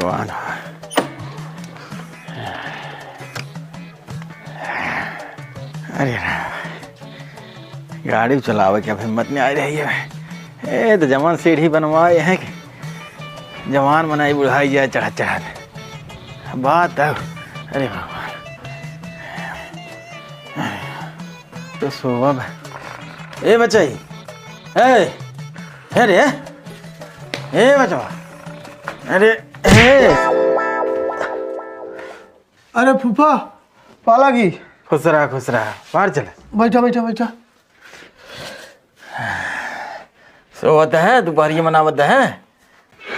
भगवान। अरे गाड़ी चलावे क्या हिम्मत नहीं आ रही है। ए तो जवान सीढ़ी बनवाए हैं कि जवान बनाई बुढ़ाई जाए चढ़ा चढ़ा बात है। अरे भगवान तो सुबह ए बचाई रे ए बचवा अरे अरे फूफा पाला की खुश रहा बाहर चले। बैठा सोवत है दोपहर मनावत है।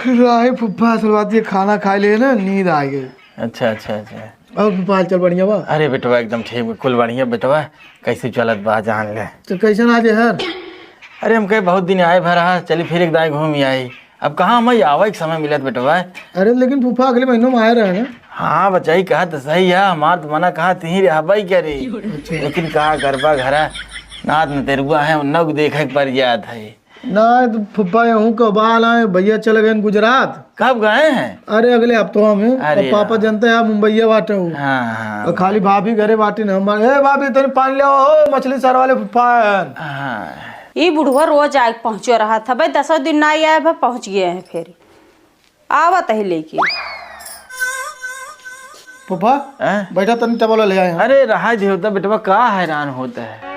राय फूफा असल बात ये खाना खा लिए ना नींद आ गई। अच्छा और फूफा चल बढ़िया बा। अरे बेटवा एकदम ठीक बिल्कुल बढ़िया बेटवा। कैसे चलत बा जान ले। तो कैसन आज हर अरे हम कहे बहुत दिन आए भरा चली फिर एक दाएँ घूम आई। अब कहाँ हम आवे समय मिलत बेटवा। अरे लेकिन फूफा अगले महीनों में आए रहे ना। हाँ बचाई कहा तो सही है हमार तो मना कहा तीन रहबाई क्या रे। लेकिन कहा गरबा घरा नाथ न तेरुआ है उन्ना को देखे पर जात है ना। तो फूफा यहूँ कब आए भैया चले गए गुजरात। कब गए हैं? अरे अगले हफ्तों में। और पापा जानते हैं मुंबईया बाटे हूँ। हाँ और खाली भाभी घरे बाटी न हमारे भाभी तेरे पानी ले आओ मछली सर वाले फूफा। ये बुढ़वा रोज आग पहुँचो रहा था भाई 10 दिन ना आया भाई पहुँच गए हैं फिर आवत है लेके। फूफा बैठा तनी टबला ले आए। अरे रहा जी होता बेटवा का हैरान होता है।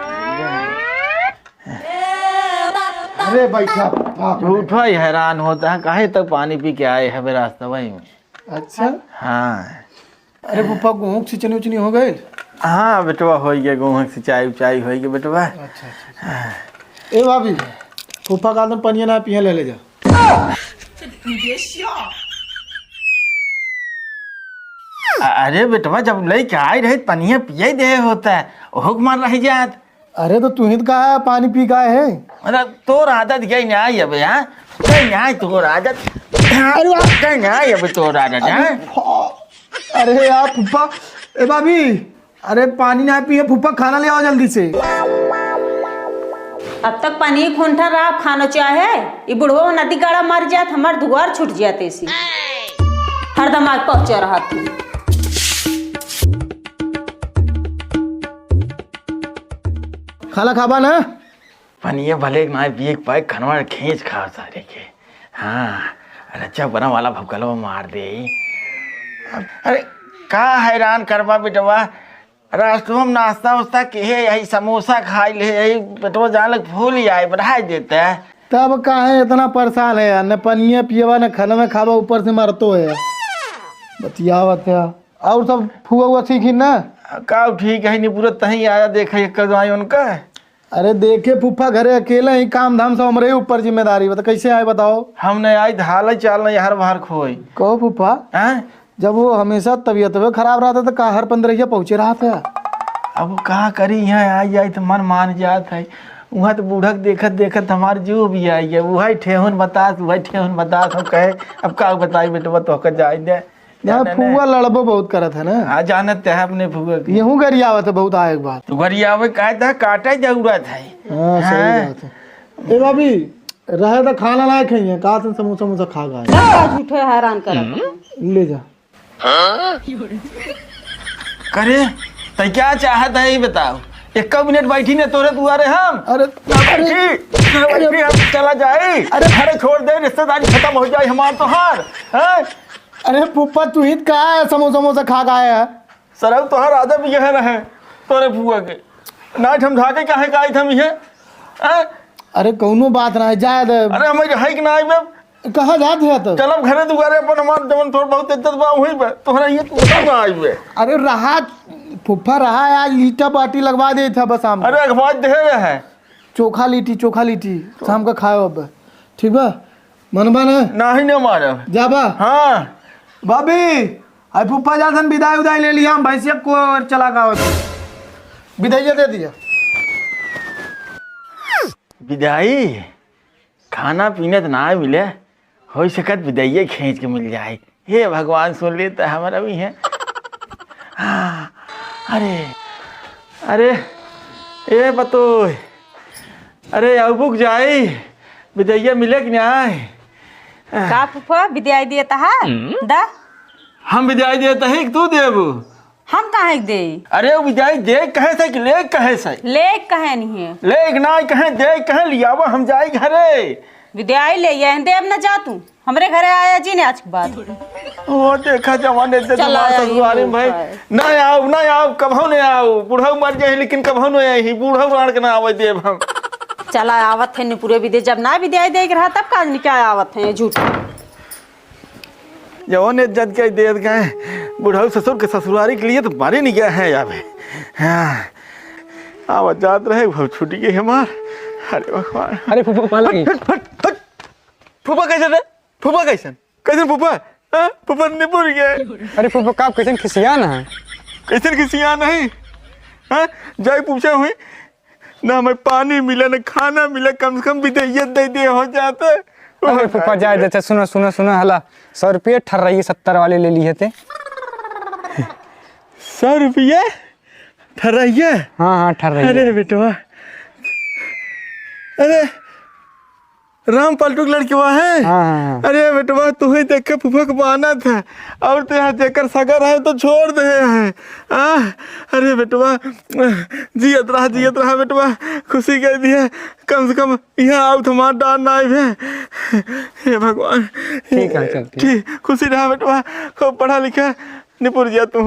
अरे बैठा झूठा ही हैरान होता है काहे तक पानी पी के आए है रास्ता वही में। अच्छा हाँ अरे फूफा गेहूँ सिंचनी उचनी हो गई। हाँ बेटवा हो गया गेहूँ सिंचाई उचाई हो गई बेटवा। अच्छा ए भाभी फूफा का पनिया ना पिया ले जा। अरे बेटवा जब लई के आई रहे पनिया पिया दे होता है हुक मार रही जात। अरे तो तू ही कहा पानी पी का है। मतलब तोर आदत गई ना आई अब यहाँ कहीं आई तोर आदत कहीं आई अब तोर आदत है। अरे यार फूफा ए भाभी अरे पानी ना पिए फूफा खाना ले आओ जल्दी से। अब तक पानी खोंठा रहा खाना चाहे ये बुढ़वा नदी गाड़ा मर जात हमार दुआर छूट जाते इसी हरदम आग पहुँचा रहा थी। खाना खाबा ना पनिया भले ना पिए पाए खनवा खींच खा सारे के। हाँ अरे अच्छा बना वाला भूकलवा मार दे। अरे का हैरान करवा बेटवा रास्तों में नाश्ता उस्ता के यही समोसा खाई ले यही बेटवा जान लग फूल ही आए बढ़ाई देते है। तब काहे इतना परेशान है यार न पनिया पिएवा न खाना में खावा ऊपर से मरतो है बतियावत है। और सब फुआ हुआ सीखी ना का ठीक है नहीं पूरा तही आया देखे कदवाई उनका। अरे देखे फूफा घरे अकेले ही काम धाम से हमरे ऊपर जिम्मेदारी बता कैसे आए बताओ। हमने आई हाल चाल नहीं हर बाहर खोई कहो फूफा जब वो हमेशा तबीयत खराब रहा था तो हर 15 पहुँचे रहा था। अब कहा करी यहाँ आई जाए तो मन मान जात है वहाँ तो बूढ़क देखत हमारे जो भी आई है वही ठेहुन बतास हम कहे अब का बताई बेटवा तो जाए दे। फुआ लड़बो बहुत करत है ना। हाँ जानते है अपने फुआ यहूँ गरियावत है बहुत आए बात तो गरियावे कहे था काटा जरूरत है। ए भाभी रहे तो खाना ना खाइए का समोसा खा गए झूठे हैरान कर ले जा। करे तो क्या चाहत है ये बताओ 1 मिनट बैठी ने तोरे दुआरे हम। अरे हम चला जाए। अरे छोड़ दे रिश्तेदारी खत्म हो जाए हमार तो हार है। अरे फूफा तू ही कहा है समोसा खा गया है। सरब तो हर आदम यह रहे तोरे फुआ के ना समझा के कहे का थम ये। अरे कौनो बात ना है जाए दे। अरे हम है कि ना आई कहाँ जाते है तो चलब घरे दुआरे अपन हमार जवन थोड़ा बहुत इज्जत बा वही पे तोहरा ये तू ना आई बे। अरे रहा फूफा रहा आज लीटा बाटी लगवा दे था बस शाम। अरे अखबार दे है चोखा लिट्टी शाम का खाओ अब ठीक बा मनबा ना ही ना मारे जाबा। हाँ भाभी अरे फूफा जासन विदाई उदाई ले लिया हम भैंसिया को चला गाँव विदाइया दे दिया। विदाई खाना पीना तो ना मिले हो सकत विदाइये खींच के मिल जाए। हे भगवान सुन लेता है हमारा भी है। अरे ए बतो अरे अबुक जाए विदाइया मिले कि नहीं। का फूफा विदाई दिया था दा हम विदाई देते हैं कि तू देबू? हम काहे दे? अरे वो विदाई दे कहे से कि ले कहे से? ले कहे नहीं है, ले ना कहे दे कहे लियावा हम जाए घरे। विदाई ले ये देव न जा तू हमरे घरे आया जी ने आज के बाद। वो देखा जमाने से तुम्हारे ससुरारी में भाई ना आओ कभो नहीं आओ। बूढ़ा मर जाए लेकिन कभो नहीं आई। बूढ़ा राण के ना आवे देव हम। चला आवत है पूरे विदे जब ना विदाई दे रहा तब काज नहीं क्या आवत है झूठ। जवान इज्जत के दे गए बूढ़ा ससुर के ससुरारी के लिए तो मारे नहीं गए हैं यावे। हाँ आवत जात रहे बहुत छुट्टी गई हमार। अरे भगवान। अरे फूफा फूफा कैसे रे? फूफा कैसे फूफा? फूफा निपुर गए। अरे फूफा का कैसे खिसिया ना है? कैसे खिसिया नहीं? जाए पूछा हुई ना हमें पानी मिला ना खाना मिला कम से कम विदेयत दे हो जाता। अरे फूफा जाए देते। सुनो हला 100 रुपये ठर रही है 70 वाले ले लिए थे। 100 रुपये ठर रही है? हाँ ठर रही है। अरे बेटवा अरे राम पलटू लड़की वहाँ है। हाँ। अरे बेटवा तुम्हें देख के फूफा को बहाना था और तो यहाँ जेकर सगर है तो छोड़ दे हैं। अरे बेटवा जियत रहा बेटवा खुशी कह दिया कम से कम यहाँ आओ तुम्हारा डाल ना आए। हे भगवान ठीक है चल ठीक खुशी रहा बेटवा खूब पढ़ा लिखा निपुर जा तू।